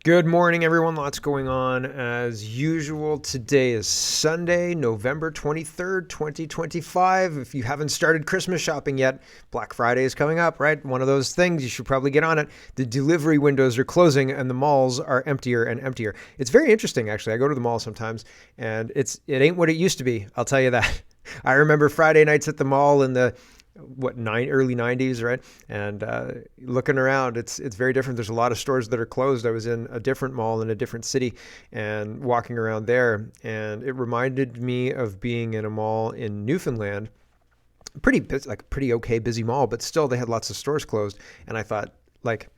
Good morning, everyone. Lots going on as usual. Today is Sunday, November 23rd, 2025. If you haven't started Christmas shopping yet, Black Friday is coming up, right? One of those things. You should probably get on it. The delivery windows are closing and the malls are emptier and emptier. It's very interesting, actually. I go to the mall sometimes and it ain't what it used to be. I'll tell you that. I remember Friday nights at the mall in the early 90s, right? And looking around, it's very different. There's a lot of stores that are closed. I was in a different mall in a different city and walking around there, and it reminded me of being in a mall in Newfoundland. Pretty busy, like pretty okay busy mall, but still they had lots of stores closed. And I thought, like,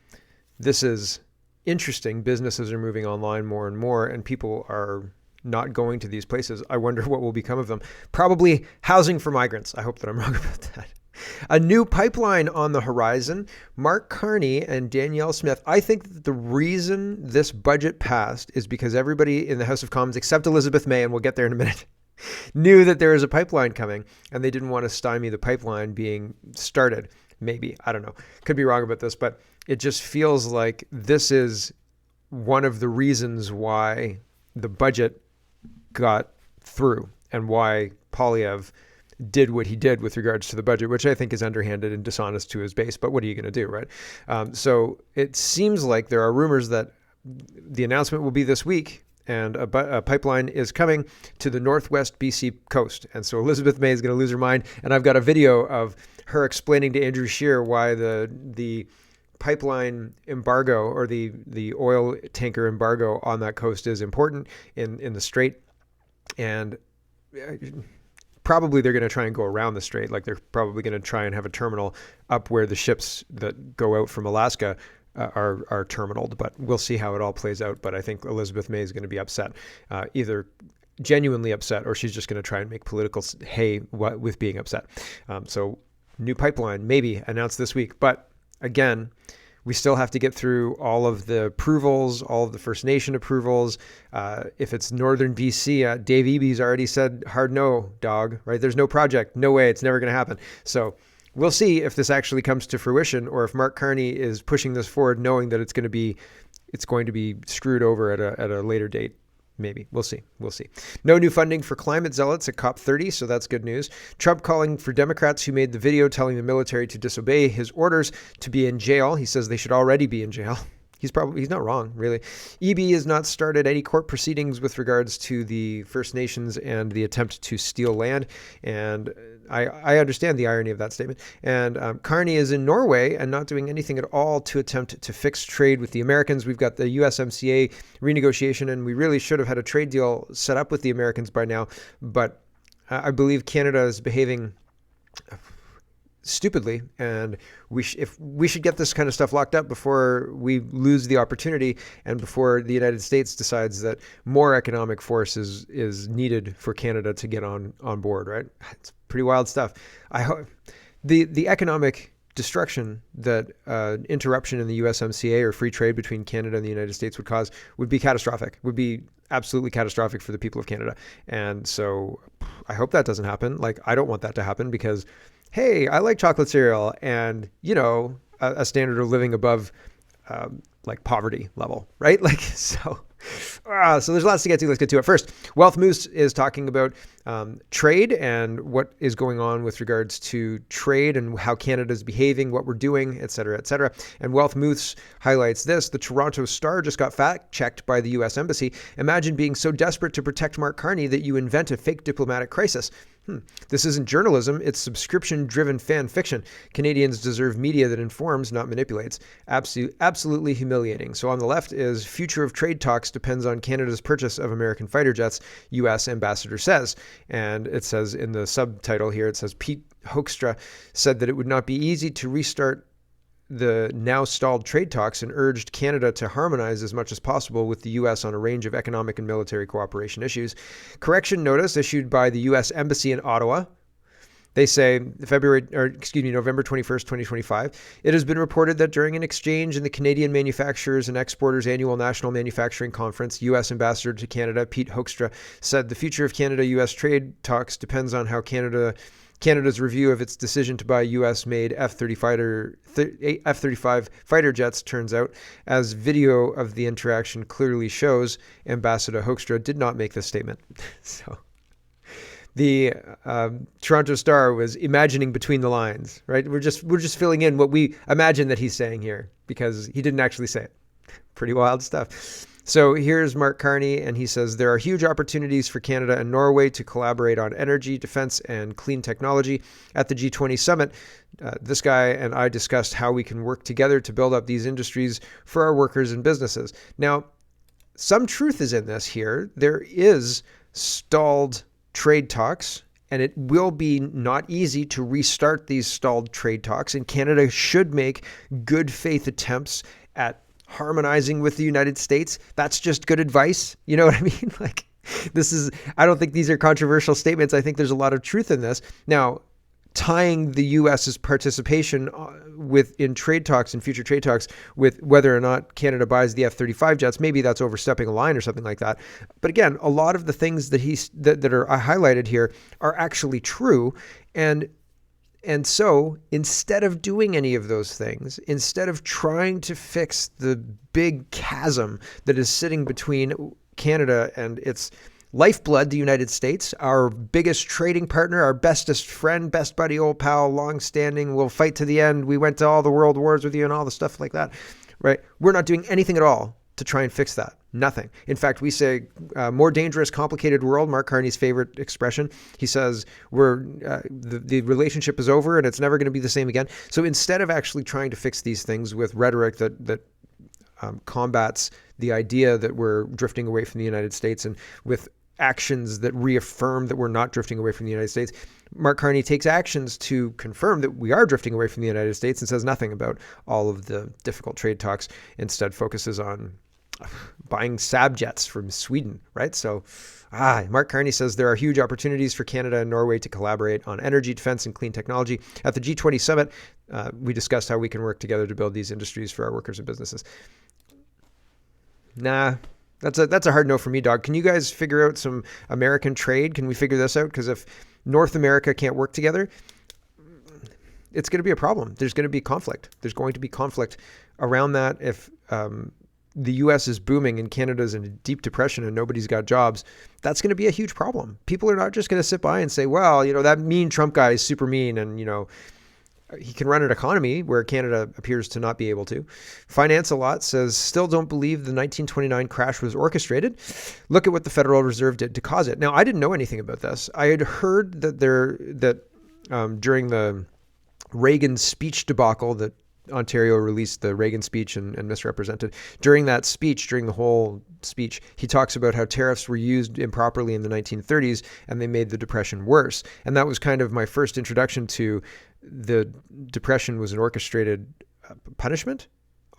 this is interesting. Businesses are moving online more and more, and people are not going to these places. I wonder what will become of them. Probably housing for migrants. I hope that I'm wrong about that. A new pipeline on the horizon. Mark Carney and Danielle Smith. I think that the reason this budget passed is because everybody in the House of Commons, except Elizabeth May, and we'll get there in a minute, knew that there was a pipeline coming, and they didn't want to stymie the pipeline being started. Maybe. I don't know. Could be wrong about this, but it just feels like this is one of the reasons why the budget got through and why Poilievre did what he did with regards to the budget, which I think is underhanded and dishonest to his base. But what are you going to do, right? So it seems like there are rumors that the announcement will be this week and a pipeline is coming to the northwest BC coast. And so Elizabeth May is going to lose her mind. And I've got a video of her explaining to Andrew Scheer why the pipeline embargo or the oil tanker embargo on that coast is important in the strait. And probably they're going to try and go around the strait. Like they're probably going to try and have a terminal up where the ships that go out from Alaska are terminaled. But we'll see how it all plays out. But I think Elizabeth May is going to be upset, either genuinely upset or she's just going to try and make political hay with being upset. So new pipeline maybe announced this week. But again, we still have to get through all of the approvals, all of the First Nation approvals. If it's Northern BC, Dave Eby's already said hard no, dog, right? There's no project. No way. It's never going to happen. So we'll see if this actually comes to fruition or if Mark Carney is pushing this forward knowing that it's going to be screwed over at a later date. Maybe. We'll see. No new funding for climate zealots at COP30, so that's good news. Trump calling for Democrats who made the video telling the military to disobey his orders to be in jail. He says they should already be in jail. He's not wrong, really. Eby has not started any court proceedings with regards to the First Nations and the attempt to steal land. And I understand the irony of that statement. And Carney is in Norway and not doing anything at all to attempt to fix trade with the Americans. We've got the USMCA renegotiation, and we really should have had a trade deal set up with the Americans by now. But I believe Canada is behaving stupidly, and we should get this kind of stuff locked up before we lose the opportunity and before the United States decides that more economic force is needed for Canada to get on board, right? It's pretty wild stuff. I hope the economic destruction that interruption in the USMCA or free trade between Canada and the United States would cause would be catastrophic, would be absolutely catastrophic for the people of Canada. And so I hope that doesn't happen. Like, I don't want that to happen because, hey, I like chocolate cereal and, a standard of living above like poverty level, right? Like, so there's lots to get to. Let's get to it. First, Wealth Moose is talking about trade and what is going on with regards to trade and how Canada is behaving, what we're doing, et cetera, et cetera. And Wealth Moose highlights this. The Toronto Star just got fact-checked by the U.S. Embassy. Imagine being so desperate to protect Mark Carney that you invent a fake diplomatic crisis. This isn't journalism, it's subscription-driven fan fiction. Canadians deserve media that informs, not manipulates. Absolutely humiliating. So on the left is future of trade talks depends on Canada's purchase of American fighter jets, U.S. ambassador says. And it says in the subtitle here, it says Pete Hoekstra said that it would not be easy to restart the now stalled trade talks and urged Canada to harmonize as much as possible with the U.S. on a range of economic and military cooperation issues. Correction notice issued by the U.S. Embassy in Ottawa. They say November 21st, 2025. It has been reported that during an exchange in the Canadian Manufacturers and Exporters Annual National Manufacturing Conference, U.S. Ambassador to Canada Pete Hoekstra said the future of Canada-U.S. trade talks depends on how Canada Canada's review of its decision to buy U.S.-made F-35 fighter jets turns out, as video of the interaction clearly shows. Ambassador Hoekstra did not make this statement. So the Toronto Star was imagining between the lines, right? We're just filling in what we imagine that he's saying here because he didn't actually say it. Pretty wild stuff. So here's Mark Carney, and he says, there are huge opportunities for Canada and Norway to collaborate on energy, defense, and clean technology. At the G20 summit, this guy and I discussed how we can work together to build up these industries for our workers and businesses. Now, some truth is in this here. There is stalled trade talks, and it will be not easy to restart these stalled trade talks, and Canada should make good faith attempts at harmonizing with the United States. That's just good advice. You know what I mean? Like, I don't think these are controversial statements. I think there's a lot of truth in this. Now, tying the U.S.'s participation in trade talks and future trade talks with whether or not Canada buys the F-35 jets, maybe that's overstepping a line or something like that. But again, a lot of the things that that are highlighted here are actually true. And so instead of doing any of those things, instead of trying to fix the big chasm that is sitting between Canada and its lifeblood, the United States, our biggest trading partner, our bestest friend, best buddy, old pal, long-standing, we'll fight to the end, we went to all the world wars with you and all the stuff like that, right? We're not doing anything at all to try and fix that. Nothing. In fact, we say more dangerous, complicated world, Mark Carney's favorite expression. He says the relationship is over and it's never going to be the same again. So instead of actually trying to fix these things with rhetoric that combats the idea that we're drifting away from the United States and with actions that reaffirm that we're not drifting away from the United States, Mark Carney takes actions to confirm that we are drifting away from the United States and says nothing about all of the difficult trade talks, instead focuses on buying Saab jets from Sweden, right? So Mark Carney says there are huge opportunities for Canada and Norway to collaborate on energy, defense, and clean technology. At the G20 summit, we discussed how we can work together to build these industries for our workers and businesses. Nah, that's a hard no for me, dog. Can you guys figure out some American trade? Can we figure this out? Because if North America can't work together, it's going to be a problem. There's going to be conflict. There's going to be conflict around that. If the U.S. is booming and Canada's in a deep depression and nobody's got jobs, that's going to be a huge problem. People are not just going to sit by and say, well, that mean Trump guy is super mean and, he can run an economy where Canada appears to not be able to. Finance a Lot says, still don't believe the 1929 crash was orchestrated. Look at what the Federal Reserve did to cause it. Now, I didn't know anything about this. I had heard that during the Reagan speech debacle that Ontario released the Reagan speech and misrepresented. During that speech, during the whole speech, he talks about how tariffs were used improperly in the 1930s and they made the Depression worse. And that was kind of my first introduction to the Depression was an orchestrated punishment,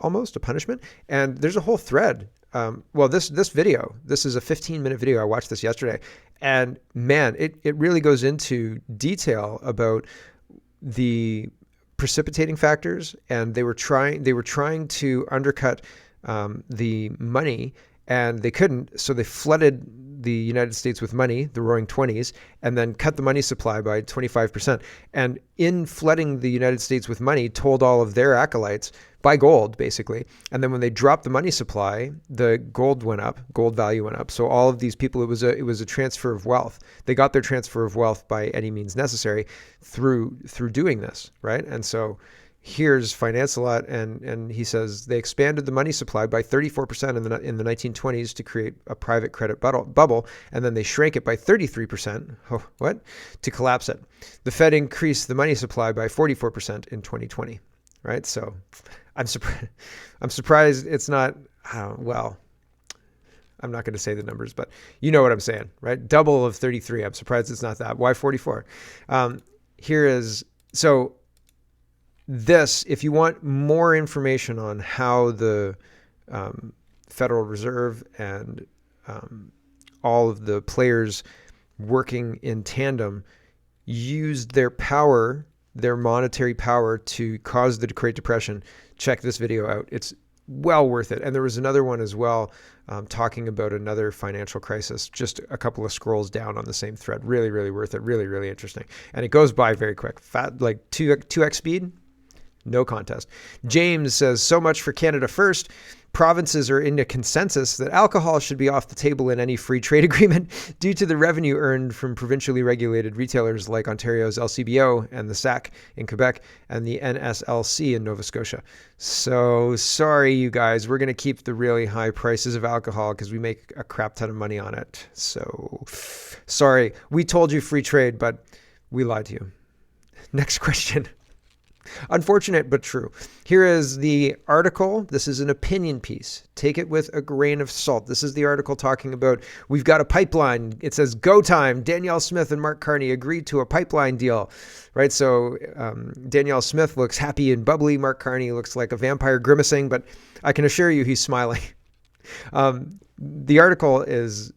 almost a punishment. And there's a whole thread. This video, this is a 15-minute video. I watched this yesterday. And man, it really goes into detail about the precipitating factors, and they were trying to undercut the money, and they couldn't, so they flooded the United States with money, the Roaring '20s, and then cut the money supply by 25%. And in flooding the United States with money, told all of their acolytes, buy gold, basically. And then when they dropped the money supply, the gold went up, gold value went up. So all of these people, it was a transfer of wealth. They got their transfer of wealth by any means necessary through doing this, right? And so here's Finance a Lot, and he says they expanded the money supply by 34% in the 1920s to create a private credit bubble, and then they shrank it by 33%. To collapse it. The Fed increased the money supply by 44% in 2020, right? So I'm surprised it's not. I'm not going to say the numbers, but you know what I'm saying, right? Double of 33. I'm surprised it's not that. Why 44? If you want more information on how the Federal Reserve and all of the players working in tandem used their power, their monetary power, to cause the Great Depression, check this video out. It's well worth it. And there was another one as well, talking about another financial crisis, just a couple of scrolls down on the same thread. Really, really worth it. Really, really interesting. And it goes by very quick. Like 2x speed, no contest. James says, so much for Canada First. Provinces are in a consensus that alcohol should be off the table in any free trade agreement due to the revenue earned from provincially regulated retailers like Ontario's LCBO and the SAC in Quebec and the NSLC in Nova Scotia. So sorry, you guys, we're going to keep the really high prices of alcohol because we make a crap ton of money on it. So sorry, we told you free trade, but we lied to you. Next question. Unfortunate, but true. Here is the article. This is an opinion piece. Take it with a grain of salt. This is the article talking about, we've got a pipeline. It says, go time. Danielle Smith and Mark Carney agreed to a pipeline deal, right? So Danielle Smith looks happy and bubbly. Mark Carney looks like a vampire grimacing, but I can assure you he's smiling. The article is,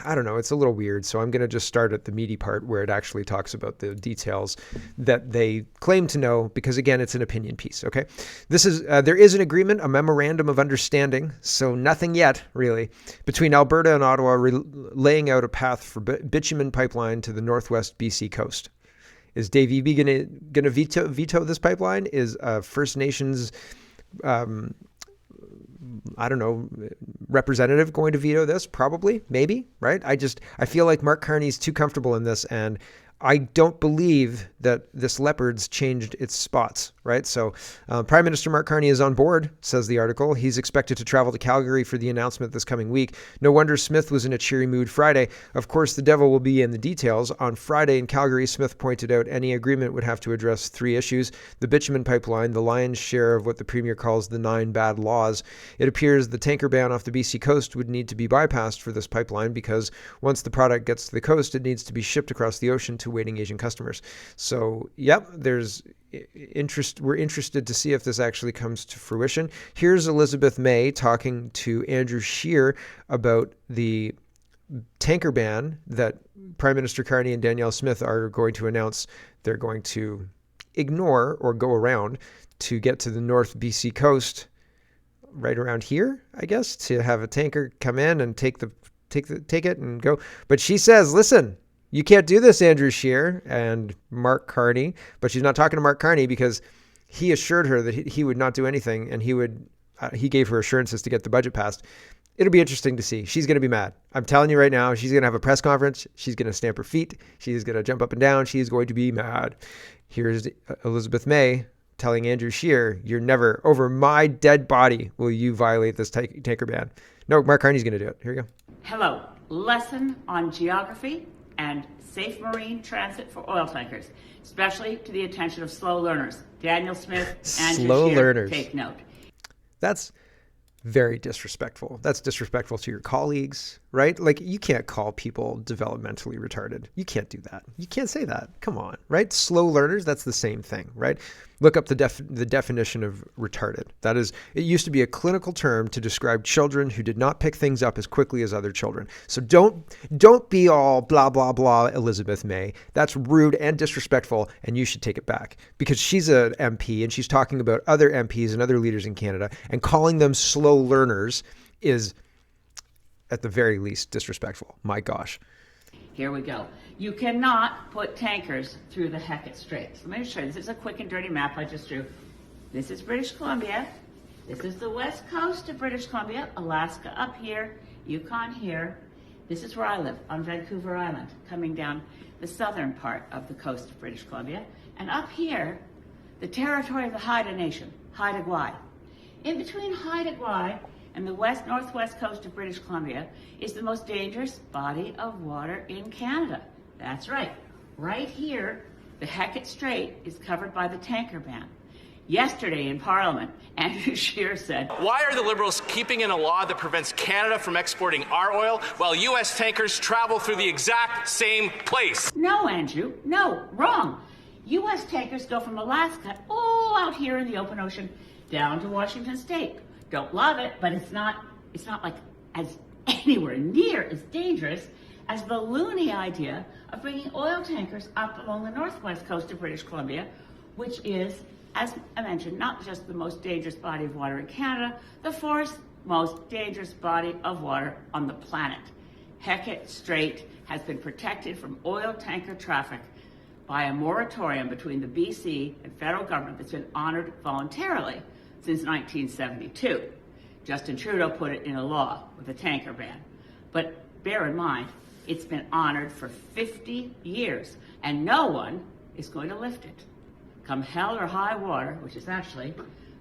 I don't know, it's a little weird. So I'm going to just start at the meaty part where it actually talks about the details that they claim to know, because again, it's an opinion piece. Okay. This is, there is an agreement, a memorandum of understanding. So nothing yet really, between Alberta and Ottawa, laying out a path for bitumen pipeline to the Northwest BC coast. Is Dave Eby going to veto this pipeline? Is First Nations, I don't know, representative going to veto this? Probably, maybe, right? I feel like Mark Carney's too comfortable in this, and I don't believe that this Leopard's changed its spots, right? So Prime Minister Mark Carney is on board, says the article. He's expected to travel to Calgary for the announcement this coming week. No wonder Smith was in a cheery mood Friday. Of course, the devil will be in the details. On Friday in Calgary, Smith pointed out any agreement would have to address 3 issues: the bitumen pipeline, the lion's share of what the Premier calls the 9 bad laws. It appears the tanker ban off the BC coast would need to be bypassed for this pipeline because once the product gets to the coast, it needs to be shipped across the ocean to waiting Asian customers. So, yep, there's interest. We're interested to see if this actually comes to fruition. Here's Elizabeth May talking to Andrew Scheer about the tanker ban that Prime Minister Carney and Danielle Smith are going to announce they're going to ignore or go around to get to the North BC coast, right around here, I guess, to have a tanker come in and take it and go. But she says, listen, you can't do this, Andrew Scheer and Mark Carney. But she's not talking to Mark Carney because he assured her that he would not do anything, and he gave her assurances to get the budget passed. It'll be interesting to see. She's going to be mad. I'm telling you right now, she's going to have a press conference. She's going to stamp her feet. She's going to jump up and down. She's going to be mad. Here's Elizabeth May telling Andrew Scheer, you're never, over my dead body, will you violate this tanker ban. No, Mark Carney's going to do it. Here you go. Hello. Lesson on geography and safe marine transit for oil tankers, especially to the attention of slow learners. Danielle Smith, Andrew Slow Scheer, learners. take note. That's very disrespectful. That's disrespectful to your colleagues, right? Like, you can't call people developmentally retarded. You can't do that. You can't say that. Come on, right? Slow learners, that's the same thing, right? Look up the definition of retarded. That is, it used to be a clinical term to describe children who did not pick things up as quickly as other children. So don't be all blah, blah, blah, Elizabeth May. That's rude and disrespectful, and you should take it back, because she's an MP and she's talking about other MPs and other leaders in Canada, and calling them slow learners is, at the very least, disrespectful. My gosh. Here we go. You cannot put tankers through the Hecate Straits. Let me show you. This is a quick and dirty map I just drew. This is British Columbia. This is the west coast of British Columbia. Alaska up here, Yukon here. This is where I live, on Vancouver Island, coming down the southern part of the coast of British Columbia. And up here, the territory of the Haida Nation, Haida Gwaii. In between Haida Gwaii and the northwest coast of British Columbia is the most dangerous body of water in Canada. That's right. Right here, the Hecate Strait is covered by the tanker ban. Yesterday in Parliament, Andrew Scheer said, why are the Liberals keeping in a law that prevents Canada from exporting our oil while U.S. tankers travel through the exact same place? No, Andrew, no, wrong. U.S. tankers go from Alaska all out here in the open ocean down to Washington State. Don't love it, but it's not like as anywhere near as dangerous as the loony idea of bringing oil tankers up along the northwest coast of British Columbia, which is, as I mentioned, not just the most dangerous body of water in Canada, the fourth most dangerous body of water on the planet. Hecate Strait has been protected from oil tanker traffic by a moratorium between the BC and federal government that's been honored voluntarily since 1972. Justin Trudeau put it in a law with a tanker ban. But bear in mind, it's been honored for 50 years, and no one is going to lift it. Come hell or high water, which is actually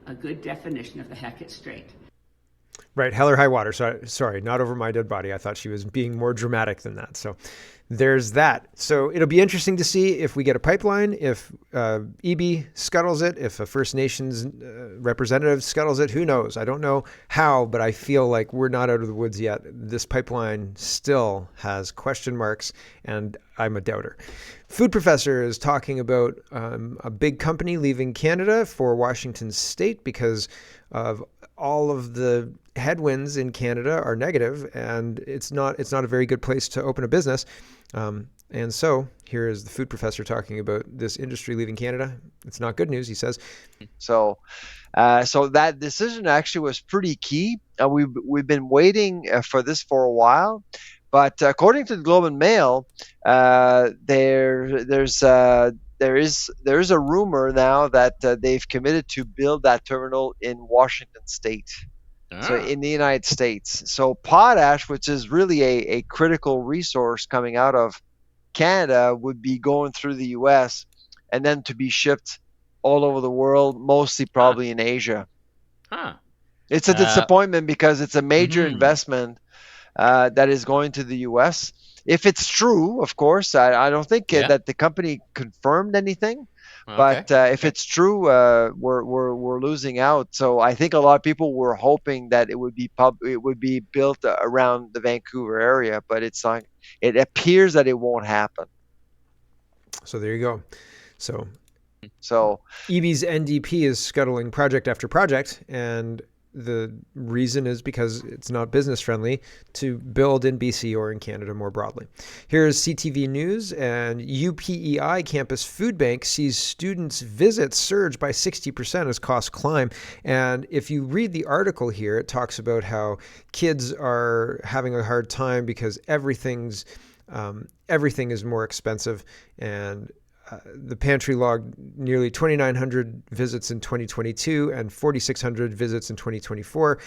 a good definition of the Hecate Strait. Right, hell or high water. Sorry, not over my dead body. I thought she was being more dramatic than that. So there's that. So it'll be interesting to see if we get a pipeline, if EB scuttles it, if a First Nations representative scuttles it. Who knows? I don't know how, but I feel like we're not out of the woods yet. This pipeline still has question marks, and I'm a doubter. Food Professor is talking about a big company leaving Canada for Washington State because of all of the headwinds in Canada are negative, and it's not a very good place to open a business. And so here is the Food Professor talking about this industry leaving Canada. It's not good news, he says. So that decision actually was pretty key. We've been waiting for this for a while, but according to the Globe and Mail, there is a rumor now that they've committed to build that terminal in Washington State. So in the United States. So potash, which is really a critical resource coming out of Canada, would be going through the U.S. and then to be shipped all over the world, mostly probably in Asia. It's a disappointment because it's a major investment that is going to the U.S. If it's true, of course, I don't think that the company confirmed anything. But if it's true, we're losing out. So I think a lot of people were hoping that it would be built around the Vancouver area, but it's not. It appears that it won't happen. So there you go. So EB's NDP is scuttling project after project, and the reason is because it's not business friendly to build in BC or in Canada more broadly. Here's CTV News, and UPEI Campus Food Bank sees students' visits surge by 60% as costs climb. And if you read the article here, it talks about how kids are having a hard time because everything is more expensive, and the pantry logged nearly 2,900 visits in 2022 and 4,600 visits in 2024.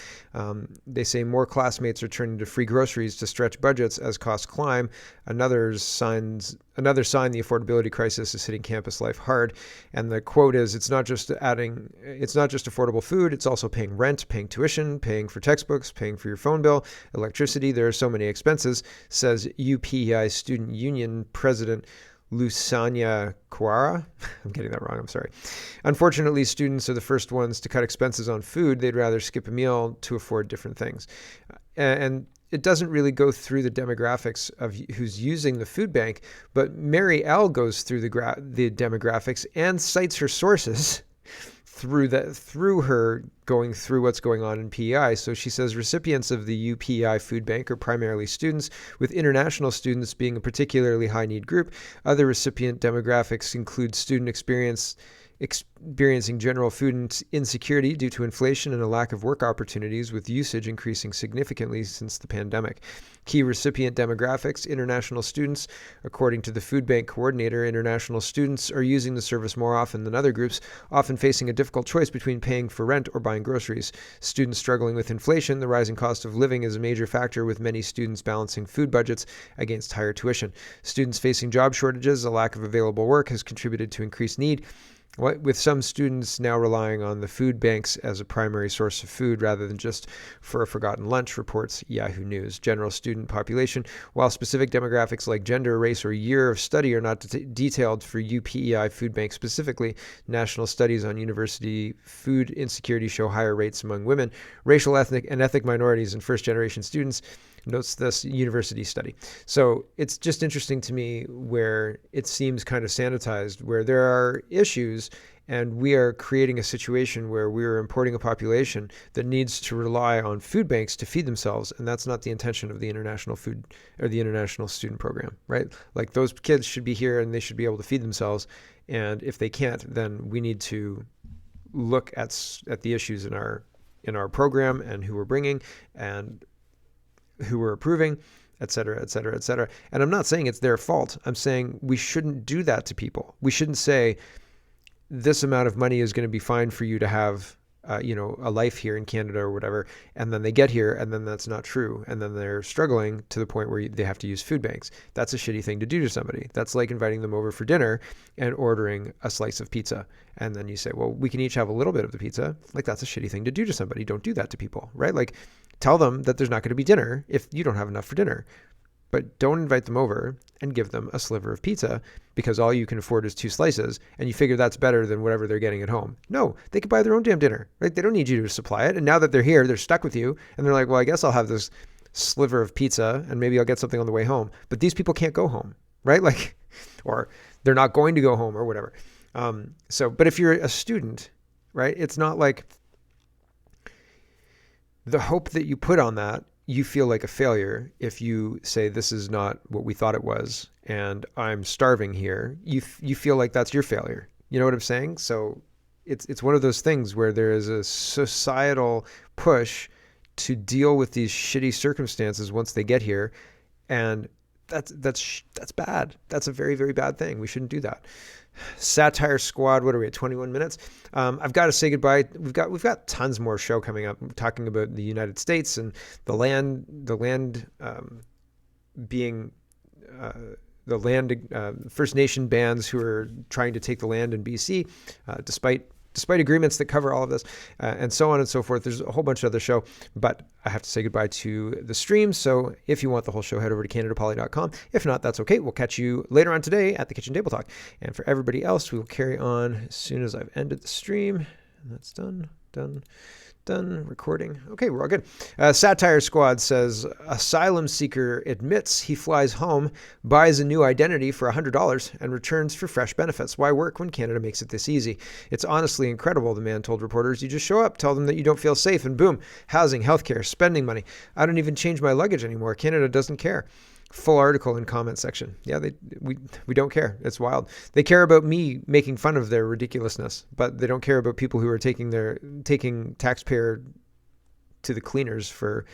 They say more classmates are turning to free groceries to stretch budgets as costs climb. Another sign the affordability crisis is hitting campus life hard. And the quote is, it's not just affordable food, it's also paying rent, paying tuition, paying for textbooks, paying for your phone bill, electricity. There are so many expenses, says UPEI Student Union President Lusanya Kawara. I'm getting that wrong, I'm sorry. Unfortunately, students are the first ones to cut expenses on food. They'd rather skip a meal to afford different things. And it doesn't really go through the demographics of who's using the food bank, but Mary L. goes through the demographics and cites her sources through her going through what's going on in PEI. So she says recipients of the UPEI food bank are primarily students, with international students being a particularly high need group. Other recipient demographics include student experiencing general food insecurity due to inflation and a lack of work opportunities, with usage increasing significantly since the pandemic. Key recipient demographics: international students. According to the food bank coordinator, international students are using the service more often than other groups, often facing a difficult choice between paying for rent or buying groceries. Students struggling with inflation. The rising cost of living is a major factor, with many students balancing food budgets against higher tuition. Students facing job shortages. A lack of available work has contributed to increased need, with some students now relying on the food banks as a primary source of food rather than just for a forgotten lunch, reports Yahoo News. General student population. While specific demographics like gender, race, or year of study are not detailed for UPEI food bank specifically, national studies on university food insecurity show higher rates among women, racial, ethnic minorities, and first-generation students, notes this university study. So it's just interesting to me where it seems kind of sanitized, where there are issues And we are creating a situation where we are importing a population that needs to rely on food banks to feed themselves. And that's not the intention of the International Food or the International Student Program, right? Like those kids should be here and they should be able to feed themselves. And if they can't, then we need to look at the issues in our program and who we're bringing and who we're approving, et cetera, et cetera, et cetera. And I'm not saying it's their fault. I'm saying we shouldn't do that to people. We shouldn't say this amount of money is going to be fine for you to have, a life here in Canada or whatever. And then they get here and then that's not true. And then they're struggling to the point where they have to use food banks. That's a shitty thing to do to somebody. That's like inviting them over for dinner and ordering a slice of pizza. And then you say, well, we can each have a little bit of the pizza. Like that's a shitty thing to do to somebody. Don't do that to people, right? Like tell them that there's not going to be dinner if you don't have enough for dinner. But don't invite them over and give them a sliver of pizza because all you can afford is 2 slices and you figure that's better than whatever they're getting at home. No, they could buy their own damn dinner, right? They don't need you to supply it. And now that they're here, they're stuck with you and they're like, well, I guess I'll have this sliver of pizza and maybe I'll get something on the way home. But these people can't go home, right? Like, or they're not going to go home or whatever. But if you're a student, right, it's not like the hope that you put on that, you feel like a failure if you say this is not what we thought it was and I'm starving here. You feel like that's your failure. You know what I'm saying? So it's one of those things where there is a societal push to deal with these shitty circumstances once they get here, and that's bad. That's a very, very bad thing. We shouldn't do that. Satire Squad, what are we at, 21 minutes? I've got to say goodbye. We've got tons more show coming up talking about the United States and the land being the land First Nation bands who are trying to take the land in BC, despite agreements that cover all of this, and so on and so forth. There's a whole bunch of other show, but I have to say goodbye to the stream. So if you want the whole show, head over to CanadaPoly.com. If not, that's okay. We'll catch you later on today at the Kitchen Table Talk. And for everybody else, we will carry on as soon as I've ended the stream. And that's done recording. Okay, we're all good. Satire Squad says, asylum seeker admits he flies home, buys a new identity for $100 and returns for fresh benefits. Why work when Canada makes it this easy? It's honestly incredible, the man told reporters. You just show up, tell them that you don't feel safe, and boom, housing, healthcare, spending money. I don't even change my luggage anymore. Canada doesn't care. Full article in comment section. Yeah, we don't care. It's wild. They care about me making fun of their ridiculousness, but they don't care about people who are taking taxpayer to the cleaners for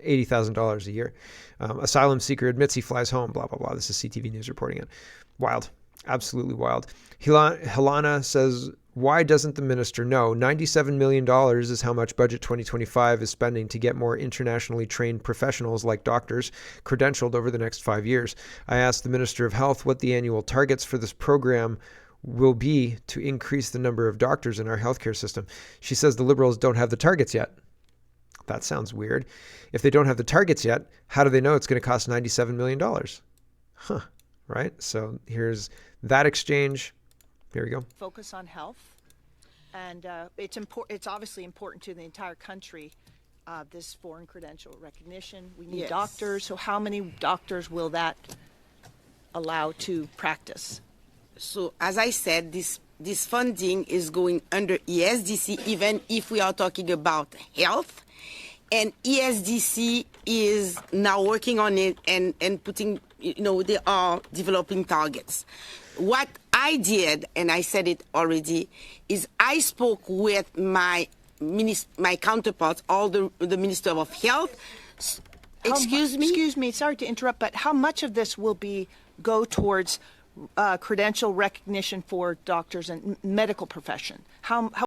$80,000 a year. Asylum seeker admits he flies home. Blah blah blah. This is CTV News reporting it. Wild, absolutely wild. Helana says, why doesn't the minister know? $97 million is how much Budget 2025 is spending to get more internationally trained professionals like doctors credentialed over the next 5 years. I asked the Minister of Health what the annual targets for this program will be to increase the number of doctors in our healthcare system. She says the Liberals don't have the targets yet. That sounds weird. If they don't have the targets yet, how do they know it's going to cost $97 million? Huh, right? So here's that exchange. Here we go. Focus on health, and it's obviously important to the entire country. This foreign credential recognition. We need doctors. So how many doctors will that allow to practice? So as I said, this funding is going under ESDC, even if we are talking about health. And ESDC is now working on it and putting, they are developing targets. What I did, and I said it already, is I spoke with my counterparts, all the Minister of Health. Excuse me, sorry to interrupt, but how much of this will go towards credential recognition for doctors and medical profession? How